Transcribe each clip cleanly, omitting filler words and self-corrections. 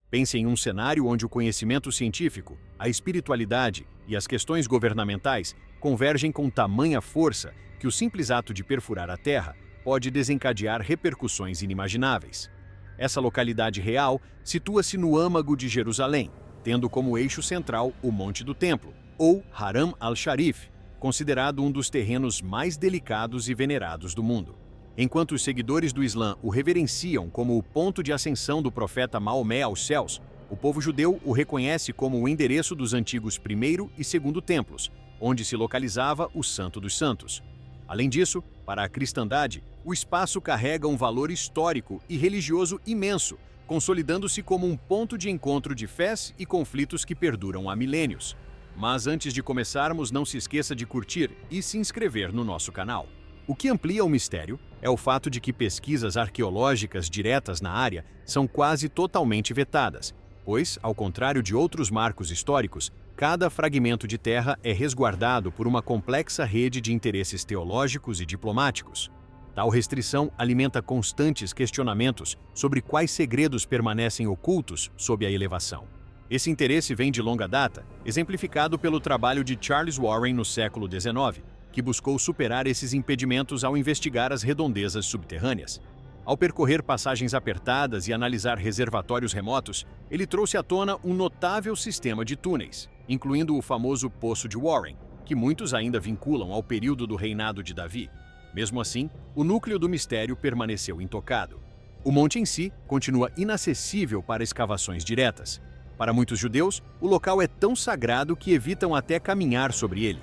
Pense em um cenário onde o conhecimento científico, a espiritualidade e as questões governamentais convergem com tamanha força que o simples ato de perfurar a Terra pode desencadear repercussões inimagináveis. Essa localidade real situa-se no âmago de Jerusalém, tendo como eixo central o Monte do Templo, ou Haram al-Sharif, considerado um dos terrenos mais delicados e venerados do mundo. Enquanto os seguidores do Islã o reverenciam como o ponto de ascensão do profeta Maomé aos céus, o povo judeu o reconhece como o endereço dos antigos primeiro e segundo templos, onde se localizava o Santo dos Santos. Além disso, para a cristandade, o espaço carrega um valor histórico e religioso imenso, consolidando-se como um ponto de encontro de fés e conflitos que perduram há milênios. Mas antes de começarmos, não se esqueça de curtir e se inscrever no nosso canal. O que amplia o mistério é o fato de que pesquisas arqueológicas diretas na área são quase totalmente vetadas, pois, ao contrário de outros marcos históricos, cada fragmento de terra é resguardado por uma complexa rede de interesses teológicos e diplomáticos. Tal restrição alimenta constantes questionamentos sobre quais segredos permanecem ocultos sob a elevação. Esse interesse vem de longa data, exemplificado pelo trabalho de Charles Warren no século XIX, que buscou superar esses impedimentos ao investigar as redondezas subterrâneas. Ao percorrer passagens apertadas e analisar reservatórios remotos, ele trouxe à tona um notável sistema de túneis, incluindo o famoso Poço de Warren, que muitos ainda vinculam ao período do reinado de Davi. Mesmo assim, o núcleo do mistério permaneceu intocado. O monte em si continua inacessível para escavações diretas. Para muitos judeus, o local é tão sagrado que evitam até caminhar sobre ele.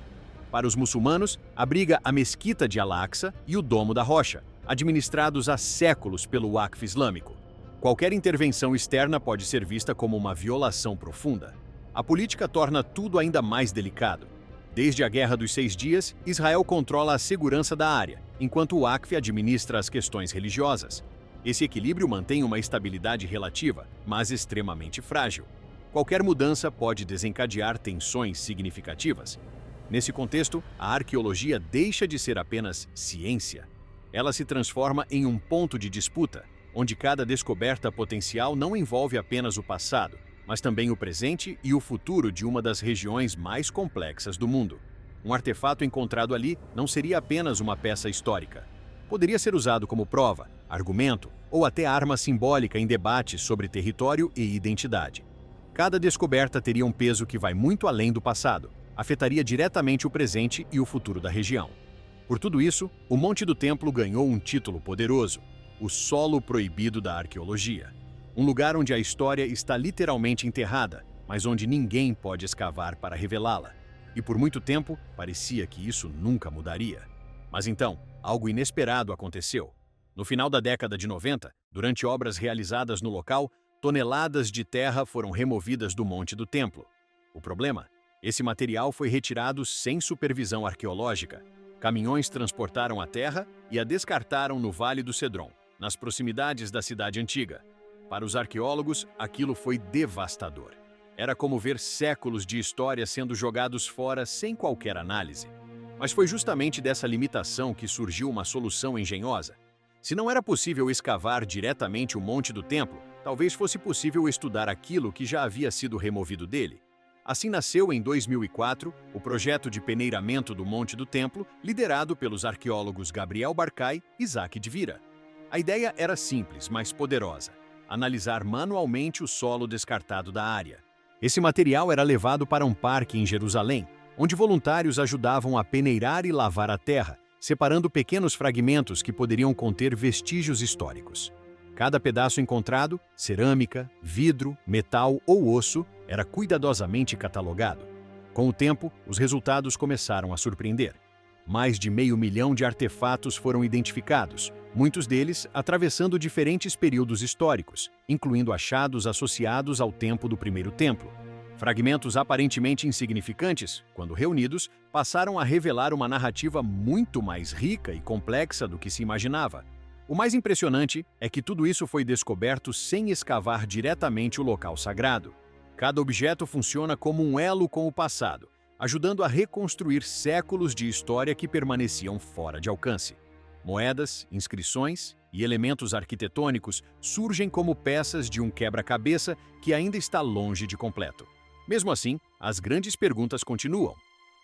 Para os muçulmanos, abriga a Mesquita de Al-Aqsa e o Domo da Rocha, administrados há séculos pelo Waqf islâmico. Qualquer intervenção externa pode ser vista como uma violação profunda. A política torna tudo ainda mais delicado. Desde a Guerra dos 6 Dias, Israel controla a segurança da área, enquanto o Waqf administra as questões religiosas. Esse equilíbrio mantém uma estabilidade relativa, mas extremamente frágil. Qualquer mudança pode desencadear tensões significativas. Nesse contexto, a arqueologia deixa de ser apenas ciência. Ela se transforma em um ponto de disputa, onde cada descoberta potencial não envolve apenas o passado, mas também o presente e o futuro de uma das regiões mais complexas do mundo. Um artefato encontrado ali não seria apenas uma peça histórica. Poderia ser usado como prova, argumento ou até arma simbólica em debates sobre território e identidade. Cada descoberta teria um peso que vai muito além do passado, afetaria diretamente o presente e o futuro da região. Por tudo isso, o Monte do Templo ganhou um título poderoso, o solo proibido da arqueologia. Um lugar onde a história está literalmente enterrada, mas onde ninguém pode escavar para revelá-la. E por muito tempo, parecia que isso nunca mudaria. Mas então, algo inesperado aconteceu. No final da década de 90, durante obras realizadas no local, toneladas de terra foram removidas do Monte do Templo. O problema? Esse material foi retirado sem supervisão arqueológica. Caminhões transportaram a terra e a descartaram no Vale do Cedron, nas proximidades da cidade antiga. Para os arqueólogos, aquilo foi devastador. Era como ver séculos de história sendo jogados fora sem qualquer análise. Mas foi justamente dessa limitação que surgiu uma solução engenhosa. Se não era possível escavar diretamente o Monte do Templo, talvez fosse possível estudar aquilo que já havia sido removido dele. Assim nasceu em 2004 o projeto de peneiramento do Monte do Templo, liderado pelos arqueólogos Gabriel Barkay e Isaac Dvira. A ideia era simples, mas poderosa: analisar manualmente o solo descartado da área. Esse material era levado para um parque em Jerusalém, onde voluntários ajudavam a peneirar e lavar a terra, separando pequenos fragmentos que poderiam conter vestígios históricos. Cada pedaço encontrado, cerâmica, vidro, metal ou osso, era cuidadosamente catalogado. Com o tempo, os resultados começaram a surpreender. Mais de 500 mil de artefatos foram identificados, muitos deles atravessando diferentes períodos históricos, incluindo achados associados ao tempo do Primeiro Templo. Fragmentos aparentemente insignificantes, quando reunidos, passaram a revelar uma narrativa muito mais rica e complexa do que se imaginava. O mais impressionante é que tudo isso foi descoberto sem escavar diretamente o local sagrado. Cada objeto funciona como um elo com o passado, ajudando a reconstruir séculos de história que permaneciam fora de alcance. Moedas, inscrições e elementos arquitetônicos surgem como peças de um quebra-cabeça que ainda está longe de completo. Mesmo assim, as grandes perguntas continuam.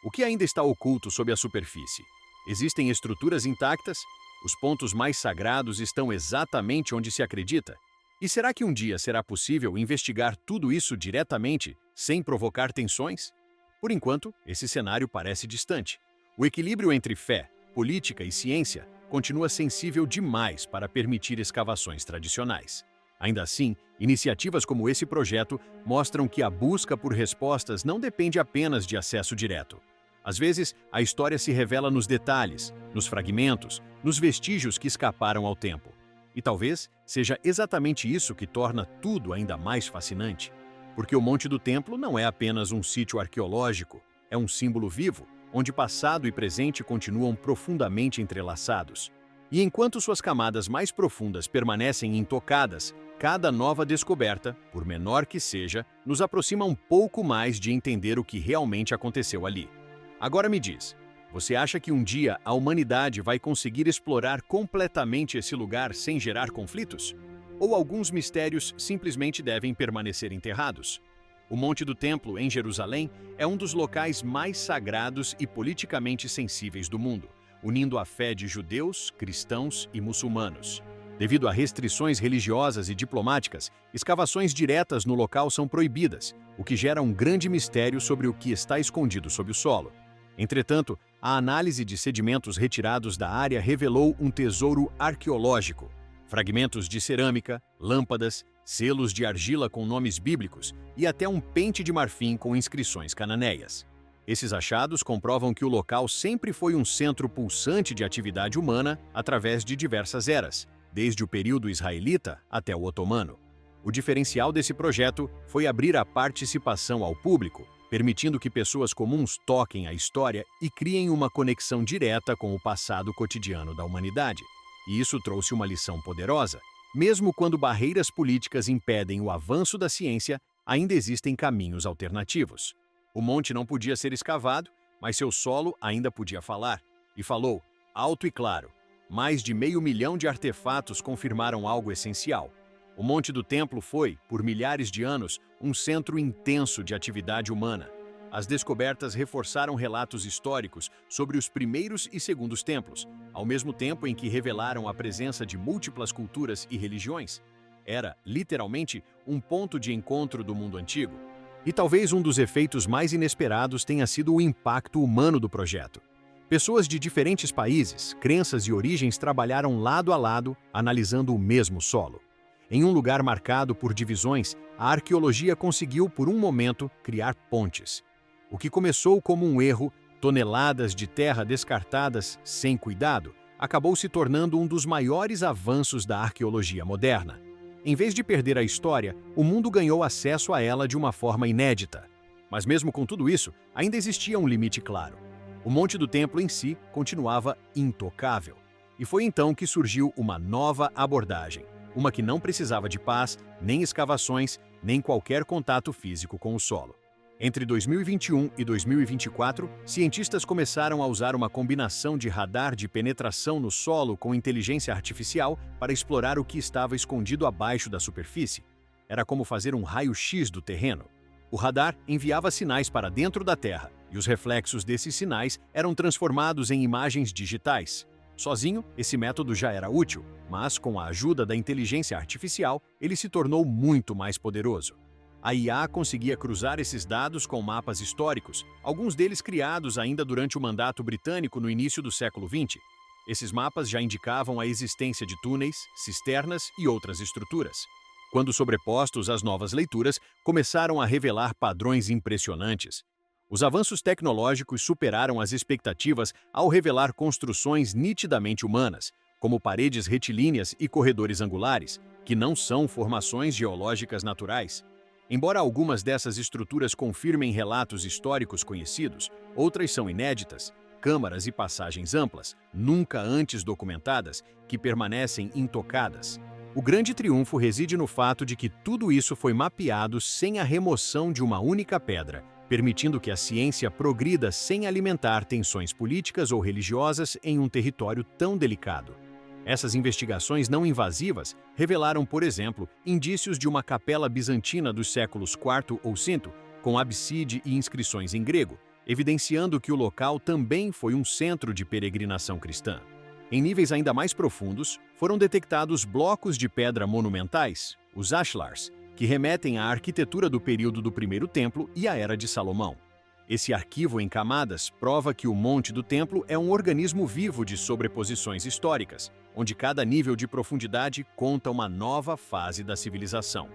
O que ainda está oculto sob a superfície? Existem estruturas intactas? Os pontos mais sagrados estão exatamente onde se acredita? E será que um dia será possível investigar tudo isso diretamente, sem provocar tensões? Por enquanto, esse cenário parece distante. O equilíbrio entre fé, política e ciência continua sensível demais para permitir escavações tradicionais. Ainda assim, iniciativas como esse projeto mostram que a busca por respostas não depende apenas de acesso direto. Às vezes, a história se revela nos detalhes, nos fragmentos, nos vestígios que escaparam ao tempo. E talvez seja exatamente isso que torna tudo ainda mais fascinante. Porque o Monte do Templo não é apenas um sítio arqueológico, é um símbolo vivo, onde passado e presente continuam profundamente entrelaçados. E enquanto suas camadas mais profundas permanecem intocadas, cada nova descoberta, por menor que seja, nos aproxima um pouco mais de entender o que realmente aconteceu ali. Agora me diz, você acha que um dia a humanidade vai conseguir explorar completamente esse lugar sem gerar conflitos? Ou alguns mistérios simplesmente devem permanecer enterrados? O Monte do Templo, em Jerusalém, é um dos locais mais sagrados e politicamente sensíveis do mundo, unindo a fé de judeus, cristãos e muçulmanos. Devido a restrições religiosas e diplomáticas, escavações diretas no local são proibidas, o que gera um grande mistério sobre o que está escondido sob o solo. Entretanto, a análise de sedimentos retirados da área revelou um tesouro arqueológico. Fragmentos de cerâmica, lâmpadas, selos de argila com nomes bíblicos e até um pente de marfim com inscrições cananeias. Esses achados comprovam que o local sempre foi um centro pulsante de atividade humana através de diversas eras, desde o período israelita até o otomano. O diferencial desse projeto foi abrir a participação ao público, permitindo que pessoas comuns toquem a história e criem uma conexão direta com o passado cotidiano da humanidade. E isso trouxe uma lição poderosa. Mesmo quando barreiras políticas impedem o avanço da ciência, ainda existem caminhos alternativos. O monte não podia ser escavado, mas seu solo ainda podia falar. E falou, alto e claro. Mais de 500 mil de artefatos confirmaram algo essencial. O Monte do Templo foi, por milhares de anos, um centro intenso de atividade humana. As descobertas reforçaram relatos históricos sobre os primeiros e segundos templos, ao mesmo tempo em que revelaram a presença de múltiplas culturas e religiões. Era, literalmente, um ponto de encontro do mundo antigo. E talvez um dos efeitos mais inesperados tenha sido o impacto humano do projeto. Pessoas de diferentes países, crenças e origens trabalharam lado a lado, analisando o mesmo solo. Em um lugar marcado por divisões, a arqueologia conseguiu, por um momento, criar pontes. O que começou como um erro, toneladas de terra descartadas sem cuidado, acabou se tornando um dos maiores avanços da arqueologia moderna. Em vez de perder a história, o mundo ganhou acesso a ela de uma forma inédita. Mas mesmo com tudo isso, ainda existia um limite claro. O Monte do Templo em si continuava intocável. E foi então que surgiu uma nova abordagem. Uma que não precisava de paz, nem escavações, nem qualquer contato físico com o solo. Entre 2021 e 2024, cientistas começaram a usar uma combinação de radar de penetração no solo com inteligência artificial para explorar o que estava escondido abaixo da superfície. Era como fazer um raio-x do terreno. O radar enviava sinais para dentro da Terra, e os reflexos desses sinais eram transformados em imagens digitais. Sozinho, esse método já era útil, mas com a ajuda da inteligência artificial, ele se tornou muito mais poderoso. A IA conseguia cruzar esses dados com mapas históricos, alguns deles criados ainda durante o mandato britânico no início do século XX. Esses mapas já indicavam a existência de túneis, cisternas e outras estruturas. Quando sobrepostos às novas leituras, começaram a revelar padrões impressionantes. Os avanços tecnológicos superaram as expectativas ao revelar construções nitidamente humanas, como paredes retilíneas e corredores angulares, que não são formações geológicas naturais. Embora algumas dessas estruturas confirmem relatos históricos conhecidos, outras são inéditas, câmaras e passagens amplas, nunca antes documentadas, que permanecem intocadas. O grande triunfo reside no fato de que tudo isso foi mapeado sem a remoção de uma única pedra, permitindo que a ciência progrida sem alimentar tensões políticas ou religiosas em um território tão delicado. Essas investigações não invasivas revelaram, por exemplo, indícios de uma capela bizantina dos séculos IV ou V, com abside e inscrições em grego, evidenciando que o local também foi um centro de peregrinação cristã. Em níveis ainda mais profundos, foram detectados blocos de pedra monumentais, os ashlars, que remetem à arquitetura do período do Primeiro Templo e à Era de Salomão. Esse arquivo em camadas prova que o Monte do Templo é um organismo vivo de sobreposições históricas, onde cada nível de profundidade conta uma nova fase da civilização.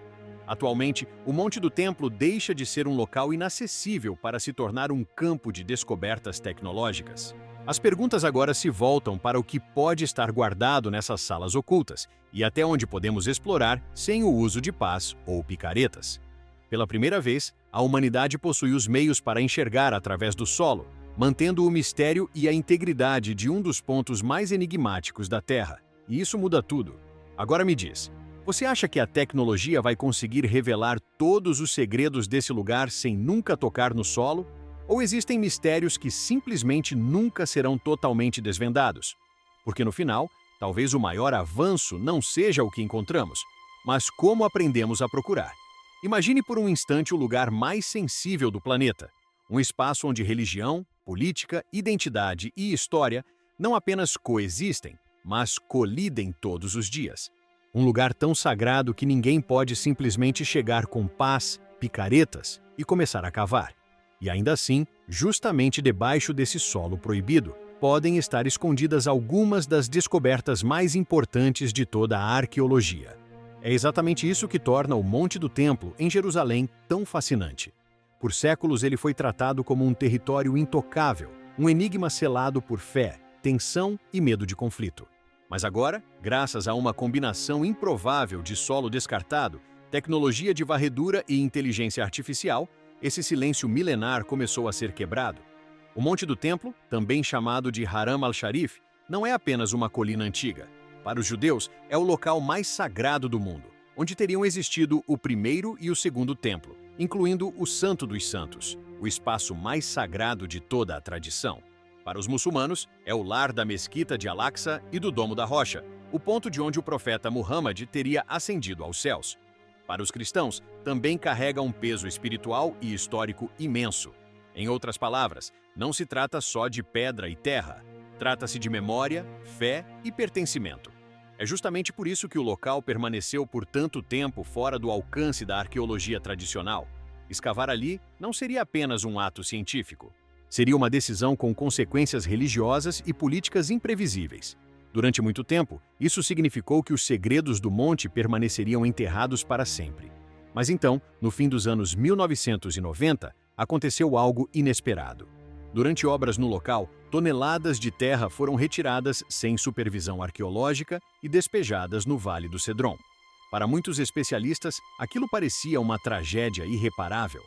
Atualmente, o Monte do Templo deixa de ser um local inacessível para se tornar um campo de descobertas tecnológicas. As perguntas agora se voltam para o que pode estar guardado nessas salas ocultas e até onde podemos explorar sem o uso de pás ou picaretas. Pela primeira vez, a humanidade possui os meios para enxergar através do solo, mantendo o mistério e a integridade de um dos pontos mais enigmáticos da Terra. E isso muda tudo. Agora me diz, você acha que a tecnologia vai conseguir revelar todos os segredos desse lugar sem nunca tocar no solo? Ou existem mistérios que simplesmente nunca serão totalmente desvendados? Porque no final, talvez o maior avanço não seja o que encontramos, mas como aprendemos a procurar. Imagine por um instante o lugar mais sensível do planeta, um espaço onde religião, política, identidade e história não apenas coexistem, mas colidem todos os dias. Um lugar tão sagrado que ninguém pode simplesmente chegar com pás, picaretas e começar a cavar. E ainda assim, justamente debaixo desse solo proibido, podem estar escondidas algumas das descobertas mais importantes de toda a arqueologia. É exatamente isso que torna o Monte do Templo, em Jerusalém, tão fascinante. Por séculos ele foi tratado como um território intocável, um enigma selado por fé, tensão e medo de conflito. Mas agora, graças a uma combinação improvável de solo descartado, tecnologia de varredura e inteligência artificial, esse silêncio milenar começou a ser quebrado. O Monte do Templo, também chamado de Haram al-Sharif, não é apenas uma colina antiga. Para os judeus, é o local mais sagrado do mundo, onde teriam existido o primeiro e o segundo templo, incluindo o Santo dos Santos, o espaço mais sagrado de toda a tradição. Para os muçulmanos, é o lar da Mesquita de Al-Aqsa e do Domo da Rocha, o ponto de onde o profeta Muhammad teria ascendido aos céus. Para os cristãos, também carrega um peso espiritual e histórico imenso. Em outras palavras, não se trata só de pedra e terra. Trata-se de memória, fé e pertencimento. É justamente por isso que o local permaneceu por tanto tempo fora do alcance da arqueologia tradicional. Escavar ali não seria apenas um ato científico. Seria uma decisão com consequências religiosas e políticas imprevisíveis. Durante muito tempo, isso significou que os segredos do monte permaneceriam enterrados para sempre. Mas então, no fim dos anos 1990, aconteceu algo inesperado. Durante obras no local, toneladas de terra foram retiradas sem supervisão arqueológica e despejadas no Vale do Cedron. Para muitos especialistas, aquilo parecia uma tragédia irreparável.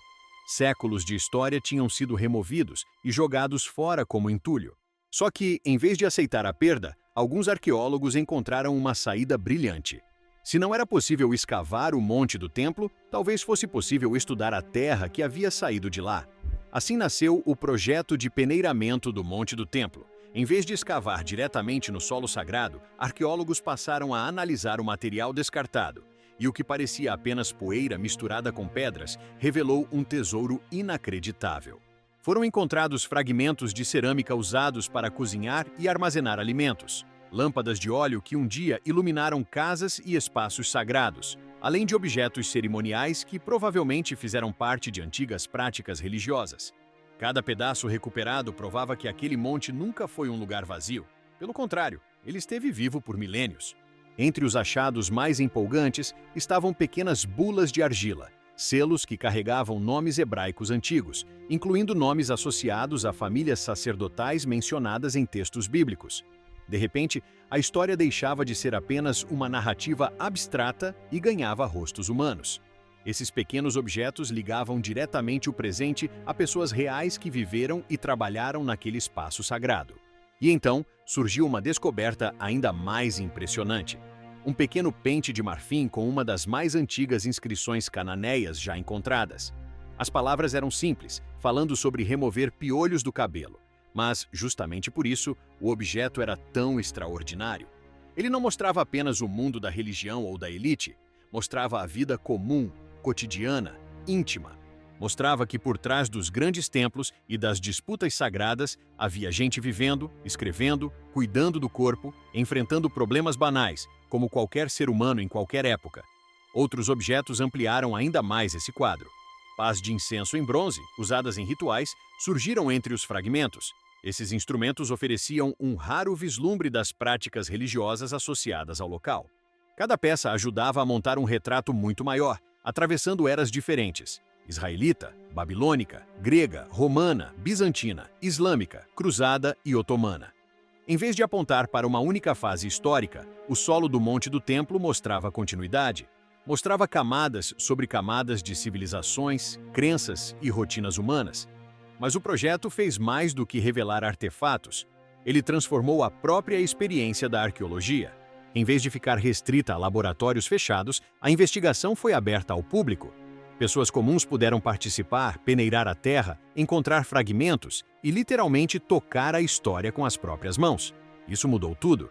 Séculos de história tinham sido removidos e jogados fora como entulho. Só que, em vez de aceitar a perda, alguns arqueólogos encontraram uma saída brilhante. Se não era possível escavar o Monte do Templo, talvez fosse possível estudar a terra que havia saído de lá. Assim nasceu o projeto de peneiramento do Monte do Templo. Em vez de escavar diretamente no solo sagrado, arqueólogos passaram a analisar o material descartado, e o que parecia apenas poeira misturada com pedras revelou um tesouro inacreditável. Foram encontrados fragmentos de cerâmica usados para cozinhar e armazenar alimentos, lâmpadas de óleo que um dia iluminaram casas e espaços sagrados, além de objetos cerimoniais que provavelmente fizeram parte de antigas práticas religiosas. Cada pedaço recuperado provava que aquele monte nunca foi um lugar vazio. Pelo contrário, ele esteve vivo por milênios. Entre os achados mais empolgantes estavam pequenas bulas de argila, selos que carregavam nomes hebraicos antigos, incluindo nomes associados a famílias sacerdotais mencionadas em textos bíblicos. De repente, a história deixava de ser apenas uma narrativa abstrata e ganhava rostos humanos. Esses pequenos objetos ligavam diretamente o presente a pessoas reais que viveram e trabalharam naquele espaço sagrado. E então, surgiu uma descoberta ainda mais impressionante. Um pequeno pente de marfim com uma das mais antigas inscrições cananeias já encontradas. As palavras eram simples, falando sobre remover piolhos do cabelo. Mas, justamente por isso, o objeto era tão extraordinário. Ele não mostrava apenas o mundo da religião ou da elite, mostrava a vida comum, cotidiana, íntima. Mostrava que por trás dos grandes templos e das disputas sagradas havia gente vivendo, escrevendo, cuidando do corpo, enfrentando problemas banais, como qualquer ser humano em qualquer época. Outros objetos ampliaram ainda mais esse quadro. Pás de incenso em bronze, usadas em rituais, surgiram entre os fragmentos. Esses instrumentos ofereciam um raro vislumbre das práticas religiosas associadas ao local. Cada peça ajudava a montar um retrato muito maior, atravessando eras diferentes: israelita, babilônica, grega, romana, bizantina, islâmica, cruzada e otomana. Em vez de apontar para uma única fase histórica, o solo do Monte do Templo mostrava continuidade. Mostrava camadas sobre camadas de civilizações, crenças e rotinas humanas. Mas o projeto fez mais do que revelar artefatos. Ele transformou a própria experiência da arqueologia. Em vez de ficar restrita a laboratórios fechados, a investigação foi aberta ao público. Pessoas comuns puderam participar, peneirar a terra, encontrar fragmentos e literalmente tocar a história com as próprias mãos. Isso mudou tudo.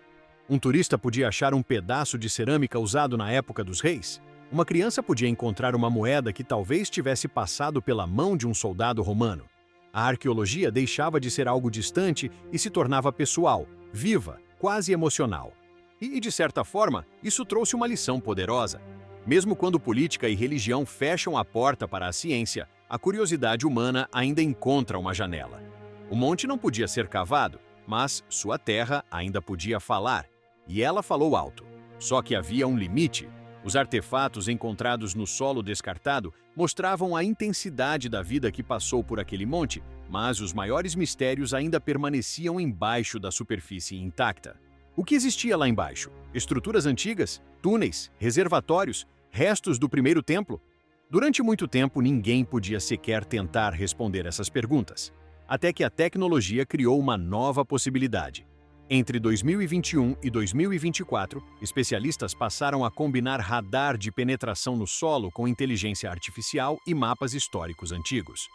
Um turista podia achar um pedaço de cerâmica usado na época dos reis. Uma criança podia encontrar uma moeda que talvez tivesse passado pela mão de um soldado romano. A arqueologia deixava de ser algo distante e se tornava pessoal, viva, quase emocional. E, de certa forma, isso trouxe uma lição poderosa. Mesmo quando política e religião fecham a porta para a ciência, a curiosidade humana ainda encontra uma janela. O monte não podia ser cavado, mas sua terra ainda podia falar. E ela falou alto. Só que havia um limite. Os artefatos encontrados no solo descartado mostravam a intensidade da vida que passou por aquele monte, mas os maiores mistérios ainda permaneciam embaixo da superfície intacta. O que existia lá embaixo? Estruturas antigas? Túneis? Reservatórios? Restos do primeiro templo? Durante muito tempo, ninguém podia sequer tentar responder essas perguntas. Até que a tecnologia criou uma nova possibilidade. Entre 2021 e 2024, especialistas passaram a combinar radar de penetração no solo com inteligência artificial e mapas históricos antigos.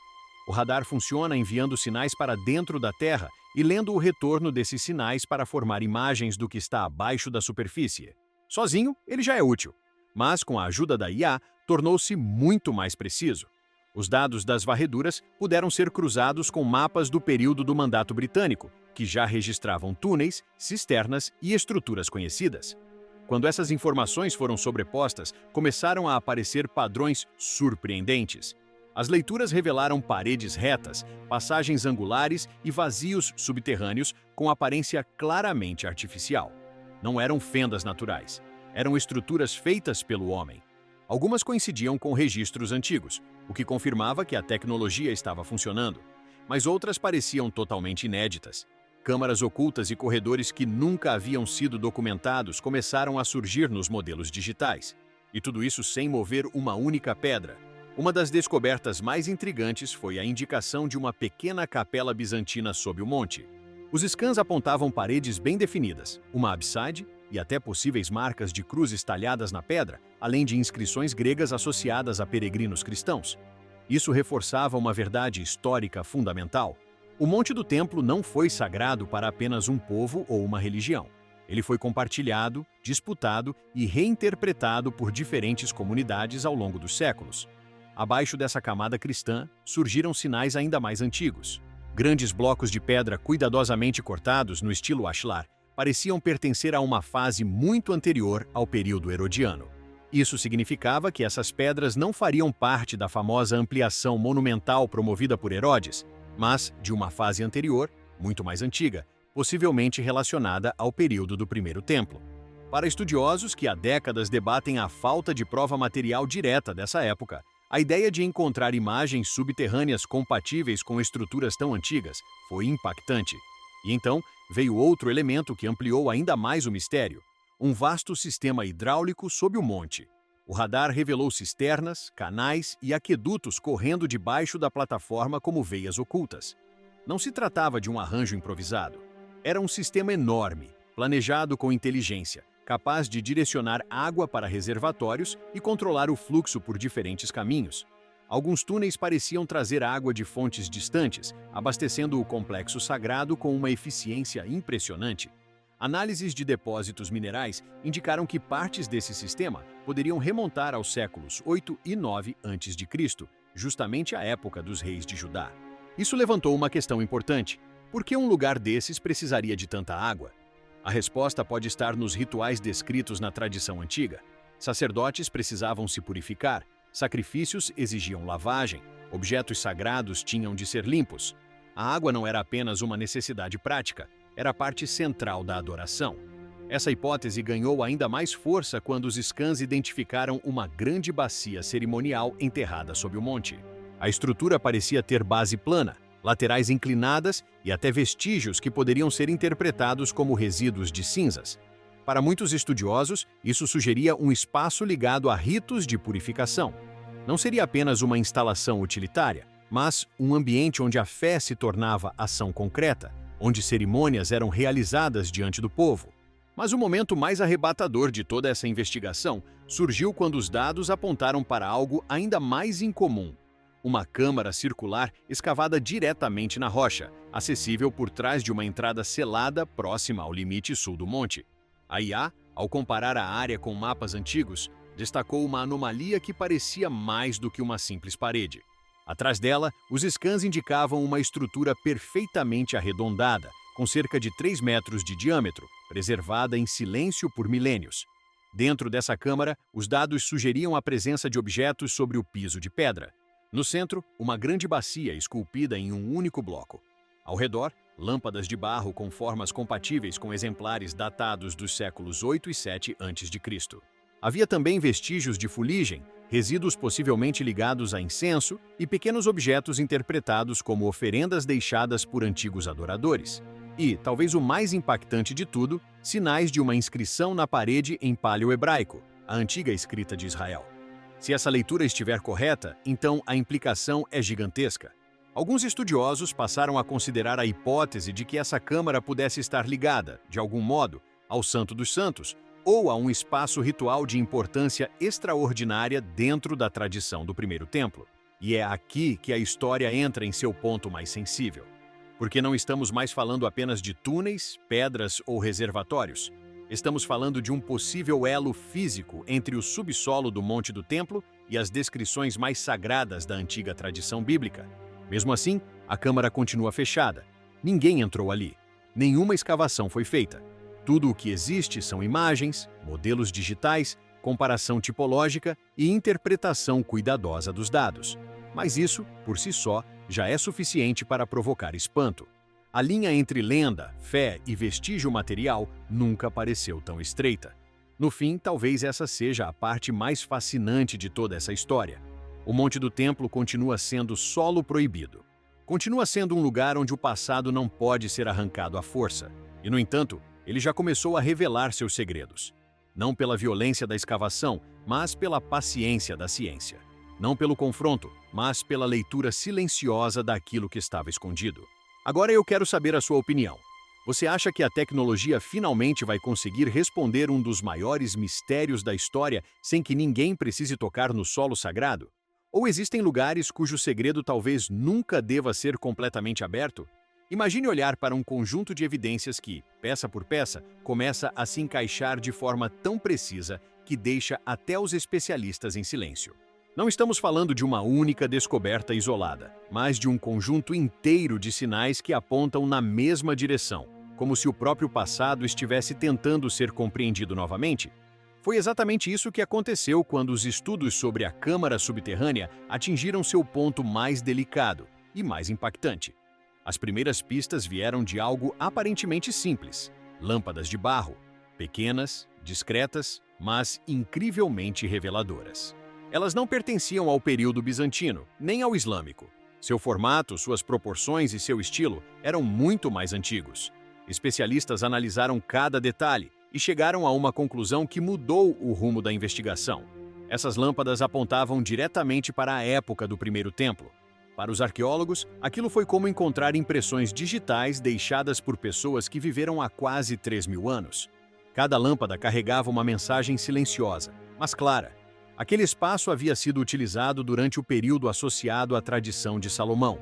O radar funciona enviando sinais para dentro da Terra e lendo o retorno desses sinais para formar imagens do que está abaixo da superfície. Sozinho, ele já é útil, mas com a ajuda da IA, tornou-se muito mais preciso. Os dados das varreduras puderam ser cruzados com mapas do período do Mandato Britânico, que já registravam túneis, cisternas e estruturas conhecidas. Quando essas informações foram sobrepostas, começaram a aparecer padrões surpreendentes. As leituras revelaram paredes retas, passagens angulares e vazios subterrâneos com aparência claramente artificial. Não eram fendas naturais, eram estruturas feitas pelo homem. Algumas coincidiam com registros antigos, o que confirmava que a tecnologia estava funcionando, mas outras pareciam totalmente inéditas. Câmaras ocultas e corredores que nunca haviam sido documentados começaram a surgir nos modelos digitais. E tudo isso sem mover uma única pedra. Uma das descobertas mais intrigantes foi a indicação de uma pequena capela bizantina sob o monte. Os scans apontavam paredes bem definidas, uma abside e até possíveis marcas de cruzes talhadas na pedra, além de inscrições gregas associadas a peregrinos cristãos. Isso reforçava uma verdade histórica fundamental. O Monte do Templo não foi sagrado para apenas um povo ou uma religião. Ele foi compartilhado, disputado e reinterpretado por diferentes comunidades ao longo dos séculos. Abaixo dessa camada cristã, surgiram sinais ainda mais antigos. Grandes blocos de pedra cuidadosamente cortados no estilo ashlar pareciam pertencer a uma fase muito anterior ao período herodiano. Isso significava que essas pedras não fariam parte da famosa ampliação monumental promovida por Herodes, mas de uma fase anterior, muito mais antiga, possivelmente relacionada ao período do Primeiro Templo. Para estudiosos que há décadas debatem a falta de prova material direta dessa época, a ideia de encontrar imagens subterrâneas compatíveis com estruturas tão antigas foi impactante. E então veio outro elemento que ampliou ainda mais o mistério: um vasto sistema hidráulico sob o monte. O radar revelou cisternas, canais e aquedutos correndo debaixo da plataforma como veias ocultas. Não se tratava de um arranjo improvisado. Era um sistema enorme, planejado com inteligência, capaz de direcionar água para reservatórios e controlar o fluxo por diferentes caminhos. Alguns túneis pareciam trazer água de fontes distantes, abastecendo o complexo sagrado com uma eficiência impressionante. Análises de depósitos minerais indicaram que partes desse sistema poderiam remontar aos séculos 8 e 9 a.C., justamente a época dos reis de Judá. Isso levantou uma questão importante. Por que um lugar desses precisaria de tanta água? A resposta pode estar nos rituais descritos na tradição antiga. Sacerdotes precisavam se purificar, sacrifícios exigiam lavagem, objetos sagrados tinham de ser limpos. A água não era apenas uma necessidade prática, era parte central da adoração. Essa hipótese ganhou ainda mais força quando os scans identificaram uma grande bacia cerimonial enterrada sob o monte. A estrutura parecia ter base plana, laterais inclinadas e até vestígios que poderiam ser interpretados como resíduos de cinzas. Para muitos estudiosos, isso sugeria um espaço ligado a ritos de purificação. Não seria apenas uma instalação utilitária, mas um ambiente onde a fé se tornava ação concreta, onde cerimônias eram realizadas diante do povo. Mas o momento mais arrebatador de toda essa investigação surgiu quando os dados apontaram para algo ainda mais incomum. Uma câmara circular escavada diretamente na rocha, acessível por trás de uma entrada selada próxima ao limite sul do monte. A IA, ao comparar a área com mapas antigos, destacou uma anomalia que parecia mais do que uma simples parede. Atrás dela, os scans indicavam uma estrutura perfeitamente arredondada, com cerca de 3 metros de diâmetro, preservada em silêncio por milênios. Dentro dessa câmara, os dados sugeriam a presença de objetos sobre o piso de pedra. No centro, uma grande bacia esculpida em um único bloco. Ao redor, lâmpadas de barro com formas compatíveis com exemplares datados dos séculos 8 e 7 a.C. Havia também vestígios de fuligem, resíduos possivelmente ligados a incenso e pequenos objetos interpretados como oferendas deixadas por antigos adoradores. E, talvez o mais impactante de tudo, sinais de uma inscrição na parede em paleo-hebraico, a antiga escrita de Israel. Se essa leitura estiver correta, então a implicação é gigantesca. Alguns estudiosos passaram a considerar a hipótese de que essa câmara pudesse estar ligada, de algum modo, ao Santo dos Santos, ou a um espaço ritual de importância extraordinária dentro da tradição do primeiro templo. E é aqui que a história entra em seu ponto mais sensível. Porque não estamos mais falando apenas de túneis, pedras ou reservatórios. Estamos falando de um possível elo físico entre o subsolo do Monte do Templo e as descrições mais sagradas da antiga tradição bíblica. Mesmo assim, a câmara continua fechada. Ninguém entrou ali. Nenhuma escavação foi feita. Tudo o que existe são imagens, modelos digitais, comparação tipológica e interpretação cuidadosa dos dados. Mas isso, por si só, já é suficiente para provocar espanto. A linha entre lenda, fé e vestígio material nunca pareceu tão estreita. No fim, talvez essa seja a parte mais fascinante de toda essa história. O Monte do Templo continua sendo solo proibido. Continua sendo um lugar onde o passado não pode ser arrancado à força. E, no entanto, ele já começou a revelar seus segredos. Não pela violência da escavação, mas pela paciência da ciência. Não pelo confronto, mas pela leitura silenciosa daquilo que estava escondido. Agora eu quero saber a sua opinião. Você acha que a tecnologia finalmente vai conseguir responder um dos maiores mistérios da história sem que ninguém precise tocar no solo sagrado? Ou existem lugares cujo segredo talvez nunca deva ser completamente aberto? Imagine olhar para um conjunto de evidências que, peça por peça, começa a se encaixar de forma tão precisa que deixa até os especialistas em silêncio. Não estamos falando de uma única descoberta isolada, mas de um conjunto inteiro de sinais que apontam na mesma direção, como se o próprio passado estivesse tentando ser compreendido novamente. Foi exatamente isso que aconteceu quando os estudos sobre a câmara subterrânea atingiram seu ponto mais delicado e mais impactante. As primeiras pistas vieram de algo aparentemente simples: lâmpadas de barro, pequenas, discretas, mas incrivelmente reveladoras. Elas não pertenciam ao período bizantino, nem ao islâmico. Seu formato, suas proporções e seu estilo eram muito mais antigos. Especialistas analisaram cada detalhe e chegaram a uma conclusão que mudou o rumo da investigação. Essas lâmpadas apontavam diretamente para a época do primeiro templo. Para os arqueólogos, aquilo foi como encontrar impressões digitais deixadas por pessoas que viveram há quase 3.000 anos. Cada lâmpada carregava uma mensagem silenciosa, mas clara. Aquele espaço havia sido utilizado durante o período associado à tradição de Salomão.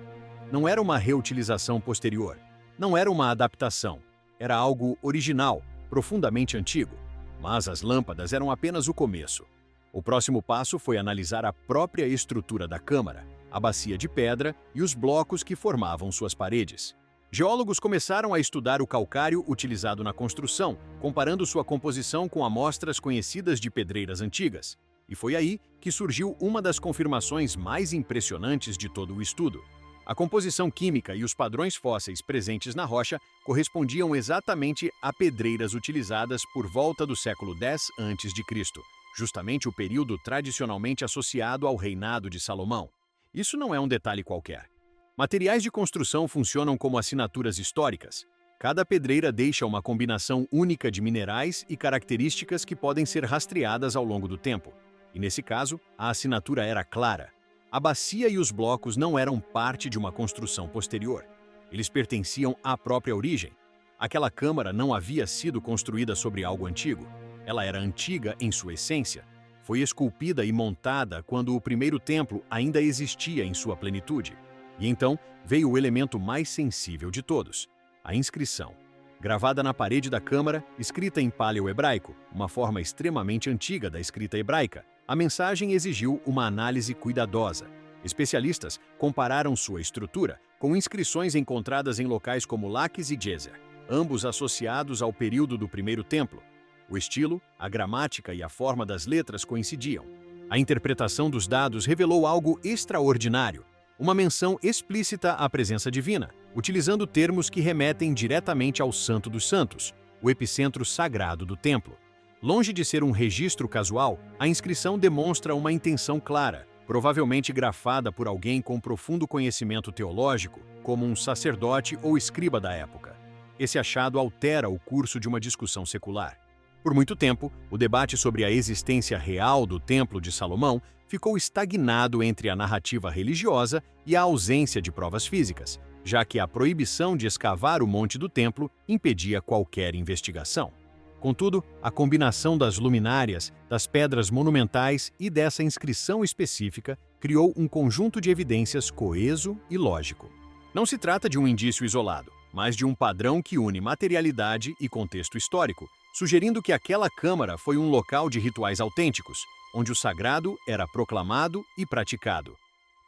Não era uma reutilização posterior. Não era uma adaptação. era algo original, profundamente antigo. Mas as lâmpadas eram apenas o começo. O próximo passo foi analisar a própria estrutura da câmara, a bacia de pedra e os blocos que formavam suas paredes. Geólogos começaram a estudar o calcário utilizado na construção, comparando sua composição com amostras conhecidas de pedreiras antigas. E foi aí que surgiu uma das confirmações mais impressionantes de todo o estudo. A composição química e os padrões fósseis presentes na rocha correspondiam exatamente a pedreiras utilizadas por volta do século X a.C., justamente o período tradicionalmente associado ao reinado de Salomão. Isso não é um detalhe qualquer. Materiais de construção funcionam como assinaturas históricas. Cada pedreira deixa uma combinação única de minerais e características que podem ser rastreadas ao longo do tempo. E nesse caso, a assinatura era clara. A bacia e os blocos não eram parte de uma construção posterior. Eles pertenciam à própria origem. Aquela câmara não havia sido construída sobre algo antigo. Ela era antiga em sua essência. Foi esculpida e montada quando o primeiro templo ainda existia em sua plenitude. E então veio o elemento mais sensível de todos, a inscrição. Gravada na parede da câmara, escrita em paleo-hebraico, uma forma extremamente antiga da escrita hebraica, a mensagem exigiu uma análise cuidadosa. Especialistas compararam sua estrutura com inscrições encontradas em locais como Laquis e Djeser, ambos associados ao período do primeiro templo. O estilo, a gramática e a forma das letras coincidiam. A interpretação dos dados revelou algo extraordinário, uma menção explícita à presença divina, utilizando termos que remetem diretamente ao Santo dos Santos, o epicentro sagrado do templo. Longe de ser um registro casual, a inscrição demonstra uma intenção clara, provavelmente grafada por alguém com profundo conhecimento teológico, como um sacerdote ou escriba da época. Esse achado altera o curso de uma discussão secular. Por muito tempo, o debate sobre a existência real do Templo de Salomão ficou estagnado entre a narrativa religiosa e a ausência de provas físicas, já que a proibição de escavar o monte do templo impedia qualquer investigação. Contudo, a combinação das luminárias, das pedras monumentais e dessa inscrição específica criou um conjunto de evidências coeso e lógico. Não se trata de um indício isolado, mas de um padrão que une materialidade e contexto histórico, sugerindo que aquela câmara foi um local de rituais autênticos, onde o sagrado era proclamado e praticado.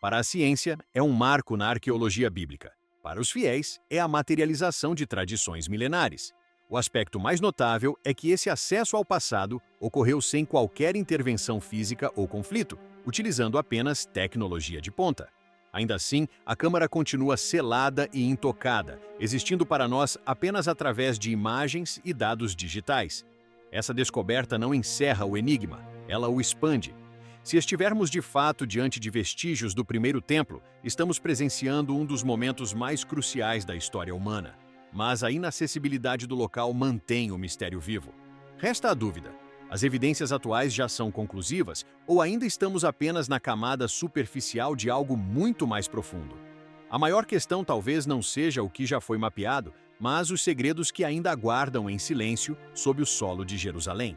Para a ciência, é um marco na arqueologia bíblica. Para os fiéis, é a materialização de tradições milenares. O aspecto mais notável é que esse acesso ao passado ocorreu sem qualquer intervenção física ou conflito, utilizando apenas tecnologia de ponta. Ainda assim, a câmara continua selada e intocada, existindo para nós apenas através de imagens e dados digitais. Essa descoberta não encerra o enigma, ela o expande. Se estivermos de fato diante de vestígios do primeiro templo, estamos presenciando um dos momentos mais cruciais da história humana. Mas a inacessibilidade do local mantém o mistério vivo. Resta a dúvida: as evidências atuais já são conclusivas ou ainda estamos apenas na camada superficial de algo muito mais profundo? A maior questão talvez não seja o que já foi mapeado, mas os segredos que ainda aguardam em silêncio sob o solo de Jerusalém.